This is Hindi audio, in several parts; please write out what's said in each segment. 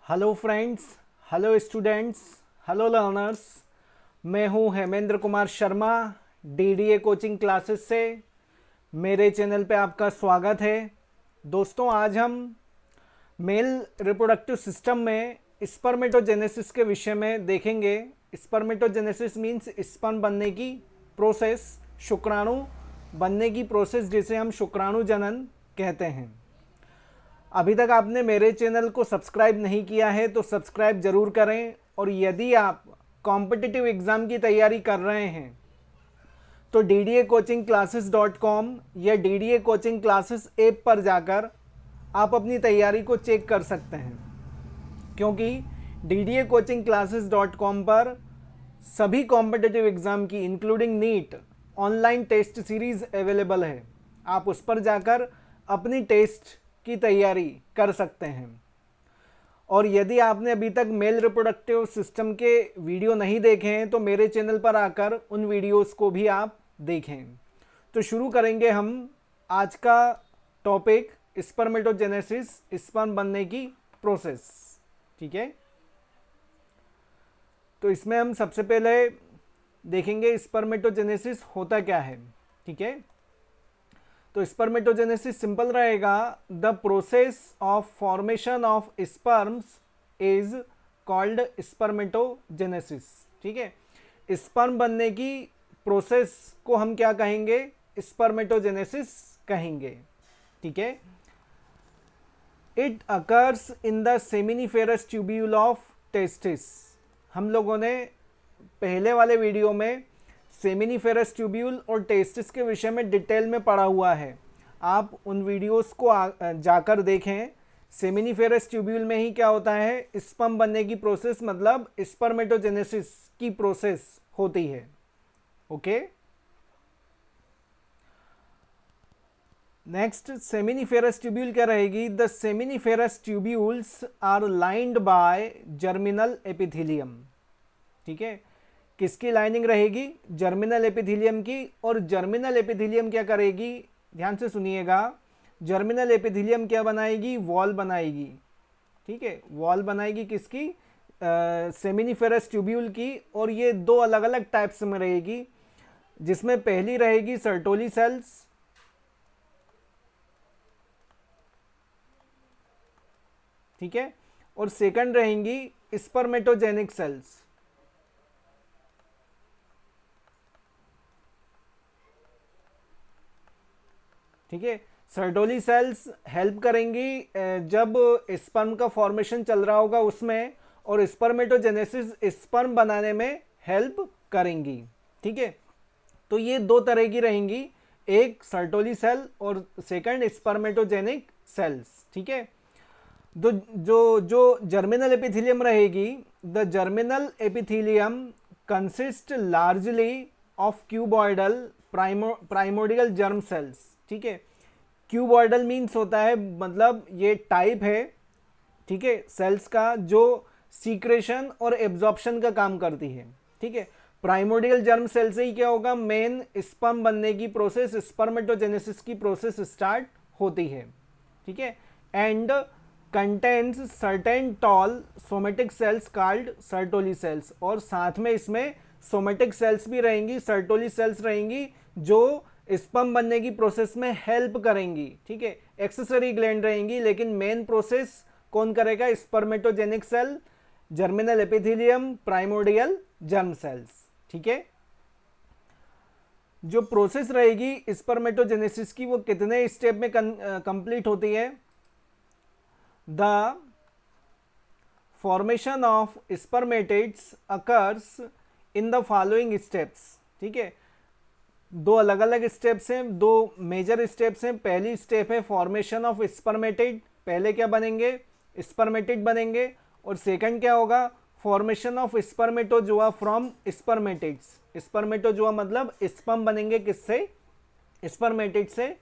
Hello friends, hello students, hello learners. मैं हूं Hemendra Kumar Sharma, DDA coaching classes से। मेरे चैनल पे आपका स्वागत है। दोस्तों, आज हम मेल रिप्रोडक्टिव सिस्टम में स्पर्मेटोजेनेसिस के विषय में देखेंगे। स्पर्मेटोजेनेसिस मीन्स स्पर्म बनने की प्रोसेस, शुक्राणु बनने की प्रोसेस, जिसे हम शुक्राणु जनन कहते हैं। अभी तक आपने मेरे चैनल को सब्सक्राइब नहीं किया है तो सब्सक्राइब जरूर करें। और यदि आप कॉम्पिटिटिव एग्ज़ाम की तैयारी कर रहे हैं तो ddacoachingclasses.com या डीडीए कोचिंग क्लासेस ऐप पर जाकर आप अपनी तैयारी को चेक कर सकते हैं, क्योंकि ddacoachingclasses.com पर सभी कॉम्पिटिटिव एग्ज़ाम की including NEET online test series available है। आप उस पर जाकर अपनी टेस्ट की तैयारी कर सकते हैं। और यदि आपने अभी तक मेल रिप्रोडक्टिव सिस्टम के वीडियो नहीं देखे हैं तो मेरे चैनल पर आकर उन वीडियोस को भी आप देखें। तो शुरू करेंगे हम आज का टॉपिक, स्पर्मेटोजेनेसिस, स्पर्म बनने की प्रोसेस। ठीक है, तो इसमें हम सबसे पहले देखेंगे स्पर्मेटोजेनेसिस होता क्या है। ठीक है, तो स्पर्मेटोजेनेसिस सिंपल रहेगा, the process of formation of sperms is called spermatogenesis. ठीक है, स्पर्म बनने की प्रोसेस को हम क्या कहेंगे? स्पर्मेटोजेनेसिस कहेंगे। ठीक है, it occurs in the seminiferous tubule of testis. हम लोगों ने पहले वाले वीडियो में सेमिनिफेरस ट्यूब्यूल और टेस्टिस के विषय में डिटेल में पढ़ा हुआ है। आप उन वीडियोस को जाकर देखें। सेमिनिफेरस ट्यूब्यूल में ही क्या होता है? स्पर्म बनने की प्रोसेस, मतलब स्पर्मेटोजेनेसिस की प्रोसेस होती है। ओके, नेक्स्ट सेमिनिफेरस ट्यूब्यूल क्या रहेगी? The seminiferous tubules are lined by germinal epithelium. ठीक है, किसकी लाइनिंग रहेगी? जर्मिनल एपिथेलियम की। और जर्मिनल एपिथेलियम क्या करेगी? ध्यान से सुनिएगा। जर्मिनल एपिथेलियम क्या बनाएगी? वॉल बनाएगी। ठीक है, वॉल बनाएगी किसकी? सेमिनिफेरस ट्यूब्यूल की। और ये दो अलग अलग टाइप्स में रहेगी, जिसमें पहली रहेगी सर्टोली सेल्स। ठीक है, और सेकंड रहेंगी स्पर्मेटोजेनिक सेल्स। ठीक है, सर्टोली सेल्स हेल्प करेंगी जब स्पर्म का फॉर्मेशन चल रहा होगा उसमें, और स्पर्मेटोजेनेसिस स्पर्म बनाने में हेल्प करेंगी। ठीक है, तो ये दो तरह की रहेंगी, एक सर्टोली सेल और सेकंड स्पर्मेटोजेनिक सेल्स। ठीक है, जो जो जो जर्मिनल एपिथेलियम रहेगी, the germinal epithelium consist largely of cuboidal primordial germ cells. ठीक है, क्यूबॉइडल मीन्स होता है, मतलब ये टाइप है, ठीक है, सेल्स का जो सीक्रेशन और एब्जॉर्प्शन का काम करती है। ठीक है, प्राइमोर्डियल जर्म सेल से ही क्या होगा? मेन स्पर्म बनने की प्रोसेस, स्पर्मेटोजेनेसिस की प्रोसेस स्टार्ट होती है। ठीक है, and contains certain tall somatic cells called Sertoli cells. और साथ में इसमें सोमेटिक सेल्स भी रहेंगी, सर्टोली सेल्स रहेंगी, जो स्पर्म बनने की प्रोसेस में हेल्प करेंगी। ठीक है, एक्सेसरी ग्लैंड रहेंगी, लेकिन मेन प्रोसेस कौन करेगा? Spermatogenic cell, germinal epithelium, primordial germ cells. ठीक है, जो प्रोसेस रहेगी स्पर्मेटोजेनेसिस की, वो कितने स्टेप में कंप्लीट होती है? The formation of स्पर्मेटेड्स occurs in the following steps. ठीक है, दो अलग अलग स्टेप्स हैं, दो मेजर स्टेप्स हैं। पहली स्टेप है फॉर्मेशन ऑफ स्पर्मेटेड, पहले क्या बनेंगे? स्पर्मेटेड बनेंगे। और सेकंड क्या होगा? Formation of spermatozoa from स्पर्मेटेड्स। Spermatozoa मतलब स्पर्म बनेंगे किससे? स्पर्मेटेड से।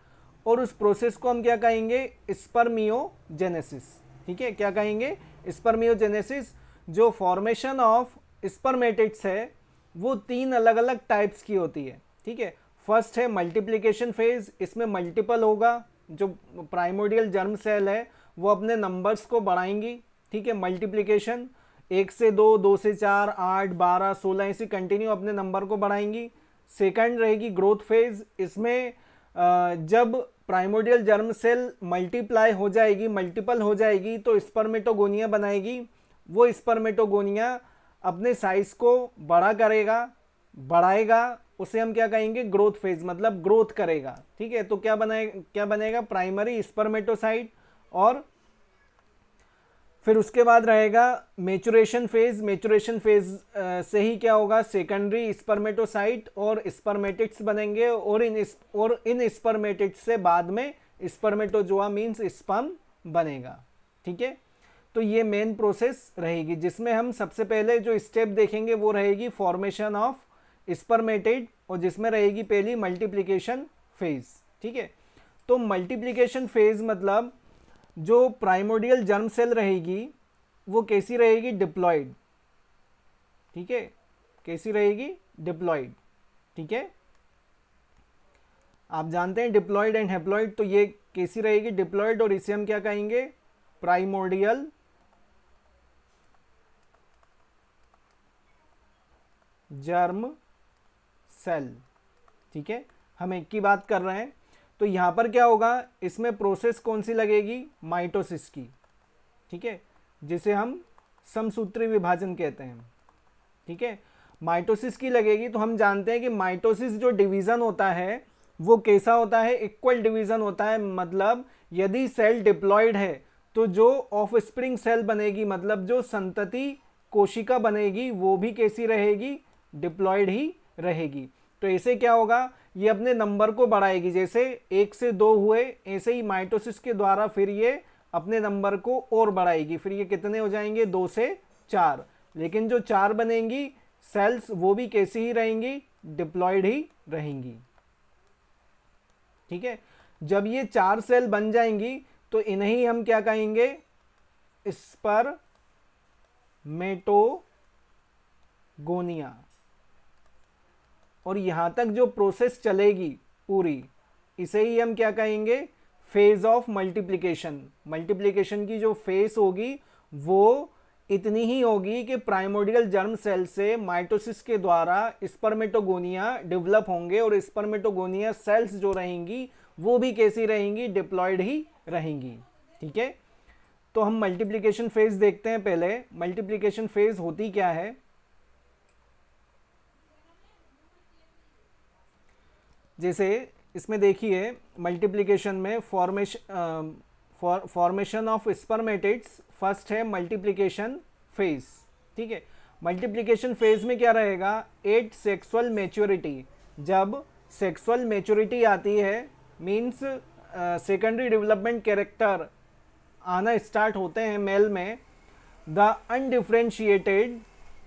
और उस प्रोसेस को हम क्या कहेंगे? स्पर्मियोजेनेसिस। ठीक है, क्या कहेंगे? स्पर्मियोजेनेसिस। जो फॉर्मेशन ऑफ स्पर्मेटेड्स है वो तीन अलग अलग टाइप्स की होती है। ठीक है, फर्स्ट है मल्टीप्लिकेशन फेज, इसमें मल्टीपल होगा। जो प्राइमोर्डियल जर्म सेल है वो अपने नंबर्स को बढ़ाएंगी। ठीक है, मल्टीप्लिकेशन 1 से 2, 2 से 4, 8, 12, 16 ऐसे कंटिन्यू अपने नंबर को बढ़ाएंगी। सेकंड रहेगी ग्रोथ फेज, इसमें जब प्राइमोर्डियल जर्म सेल मल्टीप्लाई हो जाएगी, मल्टीपल हो जाएगी तो स्पर्मेटोगोनिया बनाएगी। वो स्पर्मेटोगोनिया अपने साइज को बड़ा करेगा, बढ़ाएगा, उसे हम क्या कहेंगे, ग्रोथ फेज, मतलब ग्रोथ करेगा। ठीक है, तो क्या बनेगा, प्राइमरी स्पर्मेटोसाइट। और फिर उसके बाद रहेगा मेचुरेशन फेज। मेचुरेशन फेज से ही क्या होगा, सेकेंडरी स्पर्मेटोसाइट और स्पर्मेटिड्स बनेंगे, और इन स्पर्मेटिड्स से बाद में स्पर्मेटोजोआ मीन्स स्पर्म बनेगा। ठीक है, तो ये मेन प्रोसेस रहेगी, जिसमें हम सबसे पहले जो स्टेप देखेंगे वो रहेगी फॉर्मेशन ऑफ स्पर्मेटिड, और जिसमें रहेगी पहली मल्टीप्लिकेशन फेज। ठीक है, तो मल्टीप्लिकेशन फेज मतलब जो प्राइमोर्डियल जर्म सेल रहेगी वो कैसी रहेगी, डिप्लॉयड। ठीक है, कैसी रहेगी, डिप्लॉयड। ठीक है, आप जानते हैं डिप्लॉयड एंड हैप्लॉयड, तो ये कैसी रहेगी, डिप्लॉयड, और इसे हम क्या कहेंगे, प्राइमोर्डियल जर्म सेल। ठीक है, हम एक की बात कर रहे हैं, तो यहां पर क्या होगा, इसमें प्रोसेस कौन सी लगेगी, माइटोसिस की। ठीक है, जिसे हम समसूत्री विभाजन कहते हैं। ठीक है, माइटोसिस की लगेगी। तो हम जानते हैं कि माइटोसिस जो डिवीजन होता है वो कैसा होता है, इक्वल डिवीजन होता है। मतलब यदि सेल डिप्लॉयड है तो जो ऑफ स्प्रिंग सेल बनेगी, मतलब जो संतति कोशिका बनेगी, वो भी कैसी रहेगी, डिप्लॉयड ही रहेगी। तो ऐसे क्या होगा, ये अपने नंबर को बढ़ाएगी, जैसे 1 से 2 हुए, ऐसे ही माइटोसिस के द्वारा फिर ये अपने नंबर को और बढ़ाएगी। फिर ये कितने हो जाएंगे, 2 से 4। लेकिन जो 4 बनेंगी सेल्स वो भी कैसी ही रहेंगी, डिप्लॉयड ही रहेंगी। ठीक है, जब ये 4 सेल बन जाएंगी तो इन्हें हम क्या कहेंगे, स्पर्मेटोगोनिया। और यहां तक जो प्रोसेस चलेगी पूरी, इसे ही हम क्या कहेंगे, फेज ऑफ मल्टीप्लिकेशन। मल्टीप्लिकेशन की जो फेज होगी वो इतनी ही होगी कि प्राइमोर्डियल जर्म सेल से माइटोसिस के द्वारा स्पर्मेटोगोनिया डेवलप होंगे, और स्पर्मेटोगोनिया सेल्स जो रहेंगी वो भी कैसी रहेंगी, डिप्लॉयड ही रहेंगी। ठीक है, तो हम मल्टीप्लिकेशन फेज देखते हैं। पहले मल्टीप्लिकेशन फेज होती क्या है, जैसे इसमें देखिए मल्टीप्लिकेशन में फॉर्मेशन ऑफ स्पर्मेटिड्स फर्स्ट है मल्टीप्लिकेशन फेज। ठीक है, मल्टीप्लिकेशन फेज में क्या रहेगा, 8 सेक्सुअल मैच्योरिटी। जब सेक्सुअल मैच्योरिटी आती है, मीन्स सेकेंडरी डेवलपमेंट कैरेक्टर आना स्टार्ट होते हैं मेल में, the undifferentiated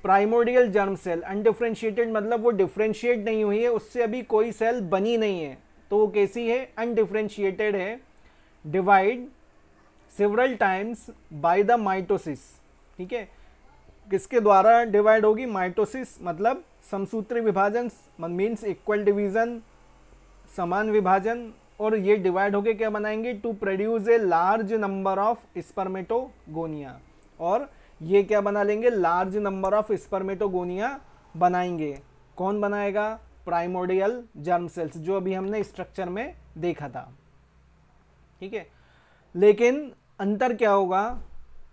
primordial germ cell. Undifferentiated मतलब वो डिफ्रेंशिएट नहीं हुई है, उससे अभी कोई सेल बनी नहीं है, तो वो कैसी है, अनडिफ्रेंशिएटेड है। Divide several times by the mitosis. ठीक है, किसके द्वारा डिवाइड होगी, माइटोसिस, मतलब समसूत्री विभाजन, मीन्स इक्वल डिवीजन, समान विभाजन। और ये डिवाइड होके क्या बनाएंगे, to produce a large number of spermatogonia. और ये क्या बना लेंगे, लार्ज नंबर ऑफ स्पर्मेटोगोनिया बनाएंगे। कौन बनाएगा, प्राइमोर्डियल जर्म सेल्स, जो अभी हमने स्ट्रक्चर में देखा था। ठीक है, लेकिन अंतर क्या होगा,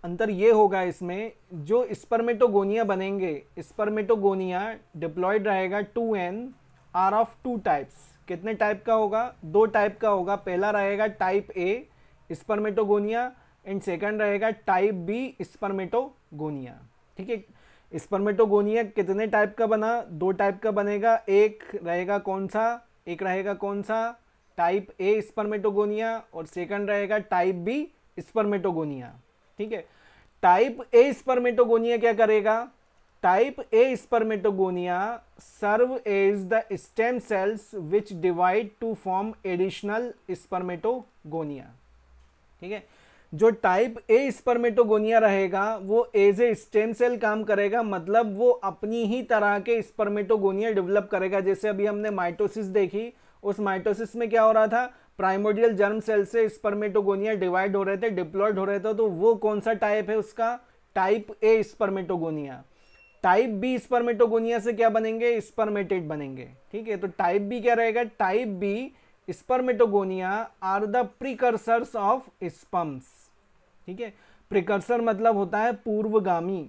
अंतर ये होगा इसमें, जो स्पर्मेटोगोनिया बनेंगे, स्पर्मेटोगोनिया डिप्लॉयड रहेगा 2n आर ऑफ 2 टाइप्स। कितने टाइप का होगा, 2 टाइप का होगा। पहला रहेगा type A spermatogonia, and second रहेगा टाइप बी स्पर्मेटोगोनिया। ठीक है, स्पर्मेटोगोनिया कितने टाइप का बना, 2 टाइप का बनेगा। एक रहेगा कौन सा, टाइप ए स्पर्मेटोगोनिया, और सेकंड रहेगा टाइप बी स्पर्मेटोगोनिया। ठीक है, टाइप ए स्पर्मेटोगोनिया क्या करेगा, type A spermatogonia serve as the stem cells which divide to form additional spermatogonia. ठीक है, जो टाइप ए स्पर्मेटोगोनिया रहेगा वो एज ए स्टेम सेल काम करेगा, मतलब वो अपनी ही तरह के स्पर्मेटोगोनिया डेवलप करेगा। जैसे अभी हमने माइटोसिस देखी, उस माइटोसिस में क्या हो रहा था, प्राइमोर्डियल जर्म सेल से स्पर्मेटोगोनिया डिवाइड हो रहे थे, डिप्लॉयड हो रहे थे, तो वो कौन सा टाइप है उसका, type A spermatogonia. Type B spermatogonia से क्या बनेंगे, स्पर्मेटेड बनेंगे। ठीक है, तो टाइप बी क्या रहेगा, type B spermatogonia are the precursors of sperms. ठीक है, प्रिकर्सर मतलब होता है पूर्वगामी।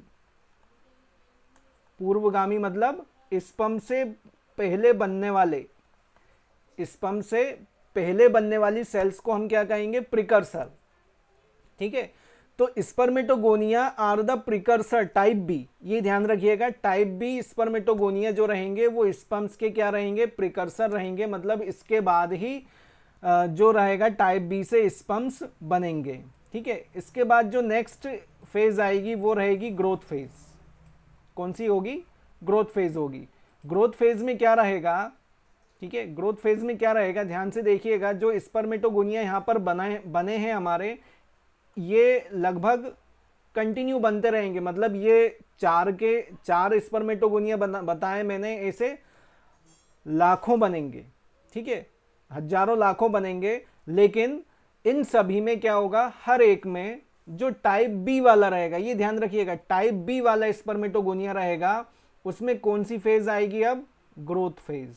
पूर्वगामी मतलब स्पर्म से पहले बनने वाले, स्पर्म से पहले बनने वाली सेल्स को हम क्या कहेंगे, प्रिकर्सर। ठीक है, तो spermatogonia are the precursor type B, ये ध्यान रखिएगा, टाइप बी स्पर्मेटोगोनिया जो रहेंगे वो स्पर्म्स के क्या रहेंगे, प्रिकर्सर रहेंगे। मतलब इसके बाद ही जो रहेगा टाइप बी से स्पर्म्स बनेंगे। ठीक है, इसके बाद जो नेक्स्ट फेज आएगी वो रहेगी ग्रोथ फेज। कौन सी होगी, ग्रोथ फेज होगी। ग्रोथ फेज में क्या रहेगा, ठीक है, ग्रोथ फेज में क्या रहेगा, ध्यान से देखिएगा, जो स्पर्मेटोगोनिया यहाँ पर बने हैं हमारे, ये लगभग कंटिन्यू बनते रहेंगे। मतलब ये चार स्पर्मेटोगोनिया बताए मैंने, ऐसे लाखों बनेंगे। ठीक है, हजारों लाखों बनेंगे, लेकिन इन सभी में क्या होगा, हर एक में जो टाइप बी वाला रहेगा, ये ध्यान रखिएगा, टाइप बी वाला स्पर्मेटोगोनिया रहेगा, उसमें कौन सी फेज आएगी, अब ग्रोथ फेज।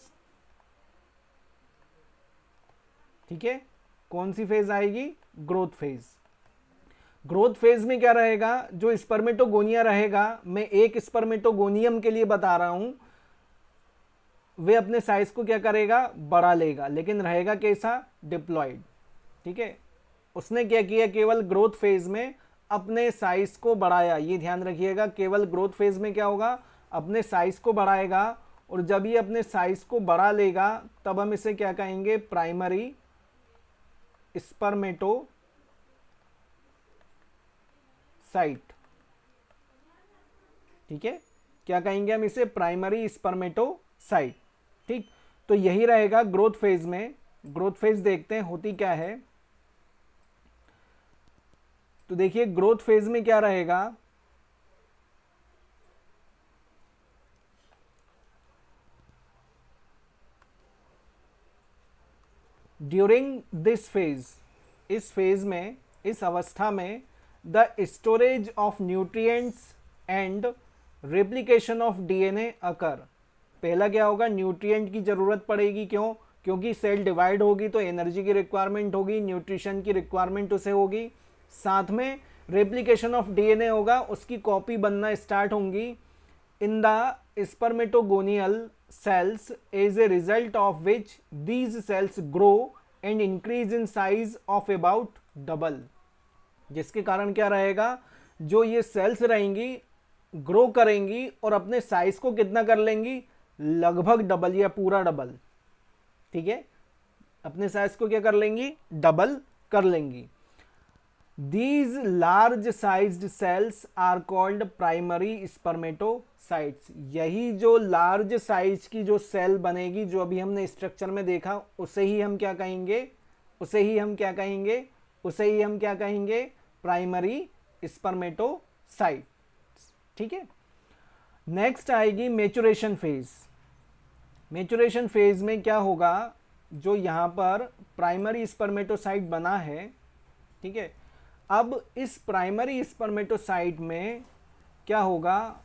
ठीक है, कौन सी फेज आएगी, ग्रोथ फेज। ग्रोथ फेज में क्या रहेगा, जो स्पर्मेटोगोनिया रहेगा, मैं एक स्पर्मेटोगोनियम के लिए बता रहा हूं, वे अपने साइज को क्या करेगा, बढ़ा लेगा, लेकिन रहेगा कैसा, डिप्लॉयड। ठीक है, उसने क्या किया, केवल ग्रोथ फेज में अपने साइज को बढ़ाया। ये ध्यान रखिएगा, केवल ग्रोथ फेज में क्या होगा, अपने साइज को बढ़ाएगा, और जब ये अपने साइज को बढ़ा लेगा तब हम इसे क्या कहेंगे, प्राइमरी स्पर्मेटोसाइट। ठीक है, क्या कहेंगे हम इसे, प्राइमरी स्पर्मेटोसाइट। ठीक, तो यही रहेगा ग्रोथ फेज में। ग्रोथ फेज देखते हैं होती क्या है। तो देखिए ग्रोथ फेज में क्या रहेगा, ड्यूरिंग दिस फेज, इस फेज में, इस अवस्था में, the storage of nutrients and replication of DNA occur. पहला क्या होगा, न्यूट्रिएंट की जरूरत पड़ेगी, क्यों, क्योंकि सेल डिवाइड होगी तो एनर्जी की रिक्वायरमेंट होगी, न्यूट्रिशन की रिक्वायरमेंट उसे होगी। साथ में रेप्लिकेशन ऑफ डीएनए होगा, उसकी कॉपी बनना स्टार्ट होंगी in the spermatogonial cells as a result of which these cells grow and increase in size of about double। जिसके कारण क्या रहेगा, जो ये सेल्स रहेंगी ग्रो करेंगी और अपने साइज को कितना कर लेंगी, लगभग डबल या पूरा डबल। ठीक है, अपने साइज को क्या कर लेंगी, डबल कर लेंगी। These large sized cells are called primary spermatocytes। यही जो लार्ज साइज की जो सेल बनेगी, जो अभी हमने स्ट्रक्चर में देखा, उसे ही हम क्या कहेंगे, उसे ही हम क्या कहेंगे, उसे ही हम क्या कहेंगे, प्राइमरी स्पर्मेटोसाइट। ठीक है, नेक्स्ट आएगी मेचुरेशन फेज। मेचुरेशन फेज में क्या होगा, जो यहां पर प्राइमरी स्पर्मेटोसाइट बना है, ठीक है, अब इस प्राइमरी स्पर्मेटोसाइट में क्या होगा,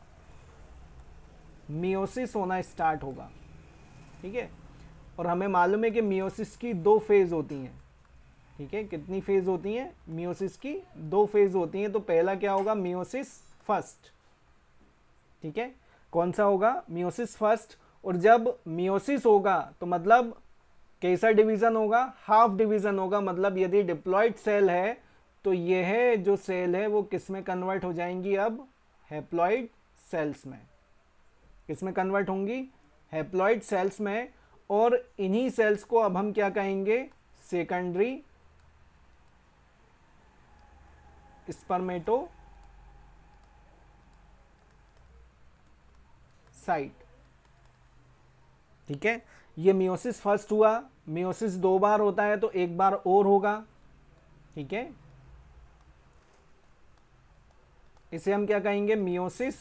मियोसिस होना स्टार्ट होगा। ठीक है, और हमें मालूम है कि मियोसिस की दो फेज होती हैं। ठीक है, कितनी फेज होती हैं, मियोसिस की दो फेज होती हैं। तो पहला क्या होगा, मियोसिस फर्स्ट। ठीक है, कौन सा होगा, मियोसिस फर्स्ट। और जब मियोसिस होगा तो मतलब कैसा डिवीजन होगा, हाफ डिवीजन होगा। मतलब यदि डिप्लॉयड सेल है तो यह जो सेल है वो किस में कन्वर्ट हो जाएंगी, अब हैप्लॉइड सेल्स में। किस में कन्वर्ट होंगी, हैप्लॉइड सेल्स में। और इन्हीं सेल्स को अब हम क्या कहेंगे, सेकेंडरी स्पर्मेटोसाइट। ठीक है, ये मियोसिस फर्स्ट हुआ, मियोसिस दो बार होता है तो एक बार और होगा। ठीक है, इसे हम क्या कहेंगे, meiosis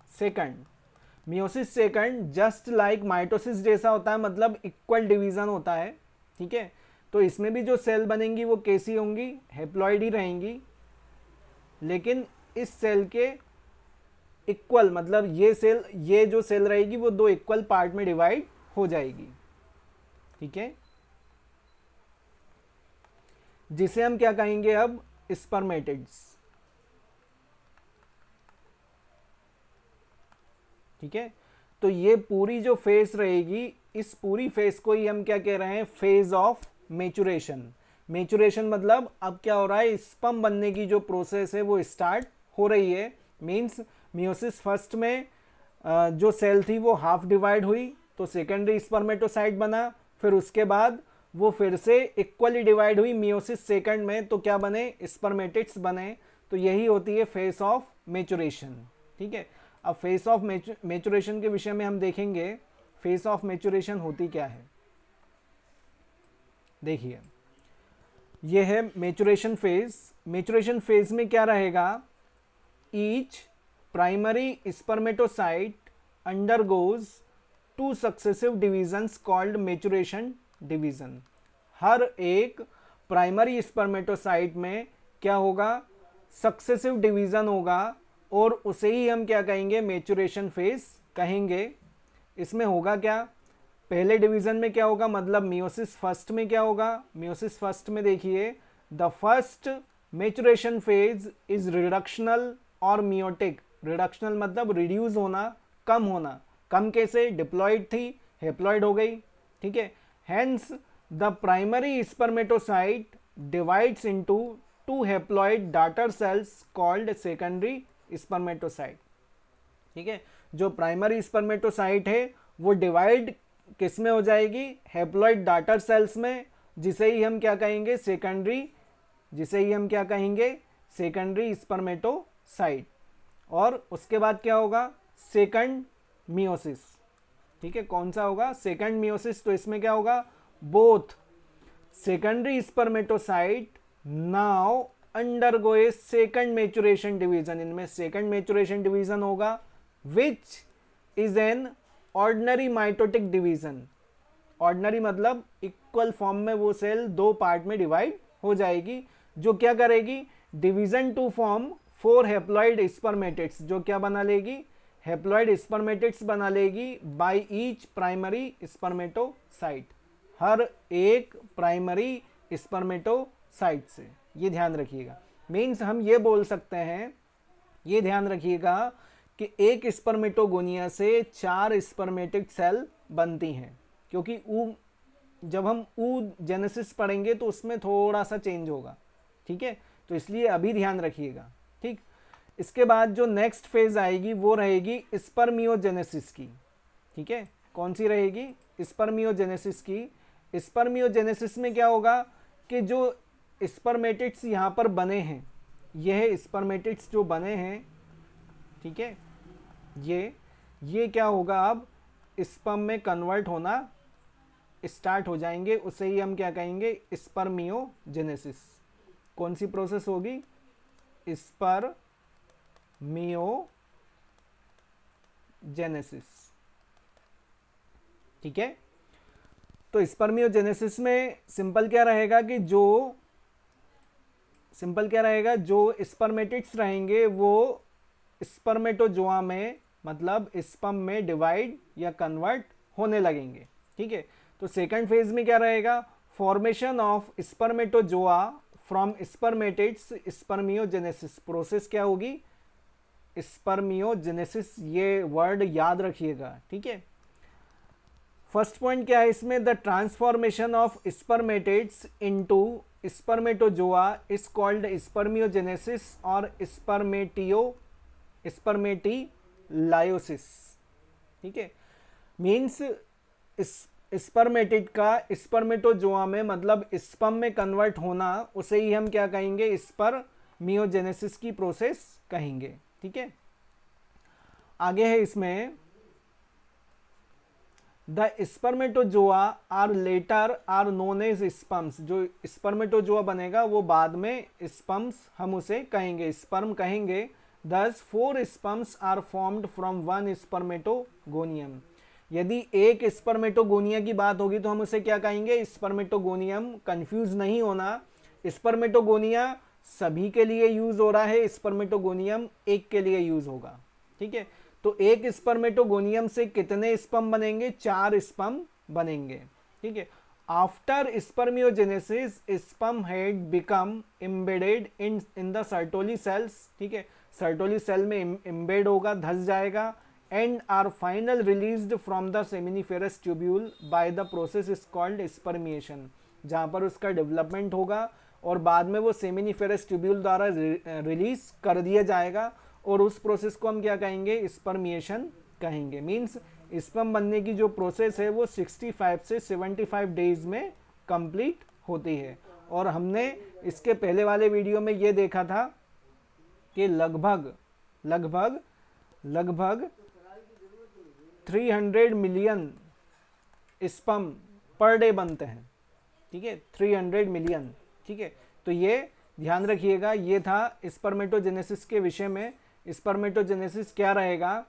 second. Meiosis second just like mitosis जैसा होता है, मतलब इक्वल डिवीजन होता है। ठीक है, तो इसमें भी जो सेल बनेंगी वो कैसी होंगी, हैप्लॉइड ही रहेंगी, लेकिन इस सेल के इक्वल, मतलब ये जो सेल रहेगी वो दो इक्वल पार्ट में डिवाइड हो जाएगी, ठीक है, जिसे हम क्या कहेंगे अब, स्पर्मेटिड्स, ठीक है। तो ये पूरी जो फेस रहेगी, इस पूरी फेस को ही हम क्या कह रहे हैं, फेज ऑफ मेचुरेशन। मेचुरेशन मतलब अब क्या हो रहा है, स्पर्म बनने की जो प्रोसेस है वो स्टार्ट हो रही है। मींस मियोसिस फर्स्ट में जो सेल थी वो हाफ डिवाइड हुई तो सेकेंडरी स्पर्मेटोसाइट बना, फिर उसके बाद वो फिर से इक्वली डिवाइड हुई मियोसिस सेकंड में, तो क्या बने, स्पर्मेटिड्स बने। तो यही होती है फेस ऑफ मेचुरेशन, ठीक है। अब फेस ऑफ मेचुरेशन के विषय में हम देखेंगे, फेस ऑफ मेचुरेशन होती क्या है। देखिए ये है मेचुरेशन फेज। मेचुरेशन फेज में क्या रहेगा, each primary spermatocyte undergoes 2 successive divisions called maturation division. हर एक प्राइमरी स्पर्मेटोसाइट में क्या होगा, सक्सेसिव डिवीजन होगा, और उसे ही हम क्या कहेंगे, मेचुरेशन फेज कहेंगे। इसमें होगा क्या, पहले डिवीजन में क्या होगा, मतलब मियोसिस फर्स्ट में क्या होगा, मियोसिस फर्स्ट में देखिए, the first maturation phase is reductional और मियोटिक। रिडक्शनल मतलब रिड्यूस होना, कम होना। कम कैसे, डिप्लॉइड थी, हैप्लॉइड हो गई, ठीक है। Hence the primary spermatocyte divides into 2 haploid daughter cells called secondary spermatocyte, ठीक है। जो प्राइमरी स्पर्मेटोसाइट है वो डिवाइड किस में हो जाएगी, हैप्लॉइड डॉटर सेल्स में, जिसे ही हम क्या कहेंगे, सेकेंडरी स्पर्मेटोसाइट। और उसके बाद क्या होगा, सेकंड मियोसिस, ठीक है। कौन सा होगा, सेकंड मियोसिस। तो इसमें क्या होगा, both secondary spermatocyte now undergo a second maturation division. इनमें सेकंड मेचुरेशन डिवीजन होगा, which is an ordinary mitotic division. Ordinary मतलब इक्वल फॉर्म में वो सेल दो पार्ट में डिवाइड हो जाएगी, जो क्या करेगी, division to form 4 haploid spermatids. जो क्या बना लेगी, हैप्लॉइड स्पर्मेटिड्स बना लेगी बाय ईच प्राइमरी स्पर्मेटोसाइट, हर एक प्राइमरी स्पर्मेटोसाइट से। ये ध्यान रखिएगा। मीन्स हम ये बोल सकते हैं, ये ध्यान रखिएगा कि एक स्पर्मेटोगोनिया से 4 स्पर्मेटिक सेल बनती हैं, क्योंकि जब हम जेनेसिस पढ़ेंगे तो उसमें थोड़ा सा चेंज होगा, ठीक है। तो इसलिए अभी ध्यान रखिएगा, ठीक। इसके बाद जो नेक्स्ट फेज आएगी वो रहेगी स्पर्मियोजेनेसिस की, ठीक है। कौन सी रहेगी, स्पर्मियोजेनेसिस की। स्पर्मियोजेनेसिस में क्या होगा कि जो स्पर्मेटिड्स यहाँ पर बने हैं, यह स्पर्मेटिड्स जो बने हैं, ठीक है, ये क्या होगा, अब स्पर्म में कन्वर्ट होना स्टार्ट हो जाएंगे। उसे ही हम क्या कहेंगे, स्पर्मियोजेनेसिस। कौन सी प्रोसेस होगी, स्पर्मियोजेनेसिस, ठीक है। तो स्पर्मियोजेनेसिस में सिंपल क्या रहेगा कि जो स्पर्मेटिड्स रहेंगे वो स्पर्मेटोजोआ में, मतलब स्पर्म में डिवाइड या कन्वर्ट होने लगेंगे, ठीक है। तो सेकंड फेज में क्या रहेगा, formation of spermatozoa from spermatids, spermiogenesis. Process क्या होगी, स्पर्मियोजेनेसिस। ये वर्ड याद रखिएगा, ठीक है। फर्स्ट पॉइंट क्या है इसमें, the transformation of spermatids into spermatozoa is called spermiogenesis और स्पर्मेटिलायोसिस, ठीक है। मीन्स स्पर्मेटिड का स्पर्मेटोजोआ में, मतलब स्पर्म में कन्वर्ट होना, उसे ही हम क्या कहेंगे, स्पर्मियोजेनेसिस की प्रोसेस कहेंगे, ठीक है। आगे है इसमें, the spermatozoa are later are known as sperms. जो स्पर्मेटोजोआ बनेगा वो बाद में स्पर्म्स हम उसे कहेंगे, स्पर्म कहेंगे। Thus 4 sperms are formed from one spermatogonium। यदि एक स्पर्मेटोगोनिया की बात होगी तो हम उसे क्या कहेंगे, स्पर्मेटोगोनियम। कंफ्यूज नहीं होना, स्पर्मेटोगोनिया सभी के लिए यूज हो रहा है, स्पर्मेटोगोनियम एक के लिए यूज होगा। ठीक है, तो एक स्पर्मेटोगोनियम से कितने स्पर्म बनेंगे, 4 स्पर्म बनेंगे। ठीक है, after spermiogenesis sperm head become embedded in the Sertoli cells. ठीक है, सर्टोली सेल में एम्बेड होगा, धस जाएगा, and are final released from the seminiferous tubule by the process is called spermiation, जहां पर उसका डेवलपमेंट होगा और बाद में वो सेमिनिफेरस ट्यूब्यूल द्वारा रिलीज कर दिया जाएगा, और उस प्रोसेस को हम क्या कहेंगे, स्पर्मिएशन कहेंगे। मीन्स स्पर्म बनने की जो प्रोसेस है वो 65 से 75 डेज में कंप्लीट होती है। और हमने इसके पहले वाले वीडियो में ये देखा था कि लगभग 300 मिलियन स्पर्म पर डे बनते हैं। ठीक है, 300 मिलियन। ठीक है, तो ये ध्यान रखिएगा, ये था स्पर्मेटोजेनेसिस के विषय में। स्पर्मेटोजेनेसिस क्या रहेगा,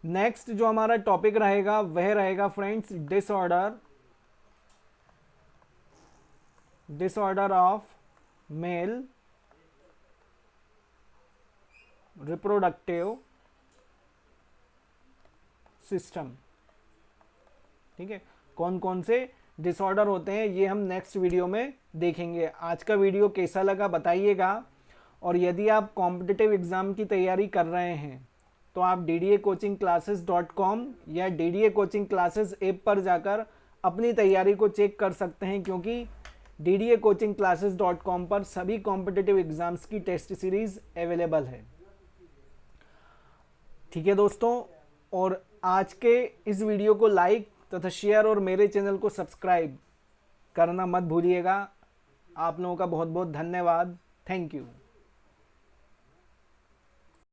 नेक्स्ट जो हमारा टॉपिक रहेगा वह रहेगा friends disorder of male reproductive system. ठीक है, कौन कौन से डिसऑर्डर होते हैं ये हम नेक्स्ट वीडियो में देखेंगे। आज का वीडियो कैसा लगा बताइएगा, और यदि आप कॉम्पिटिटिव एग्जाम की तैयारी कर रहे हैं तो आप ddacoachingclasses.com या DDA कोचिंग क्लासेस ऐप पर जाकर अपनी तैयारी को चेक कर सकते हैं, क्योंकि ddacoachingclasses.com पर सभी कॉम्पिटिटिव एग्जाम्स की टेस्ट सीरीज अवेलेबल है। ठीक है दोस्तों, और आज के इस वीडियो को लाइक तथा शेयर और मेरे चैनल को सब्सक्राइब करना मत भूलिएगा। आप लोगों का बहुत बहुत धन्यवाद। Thank you.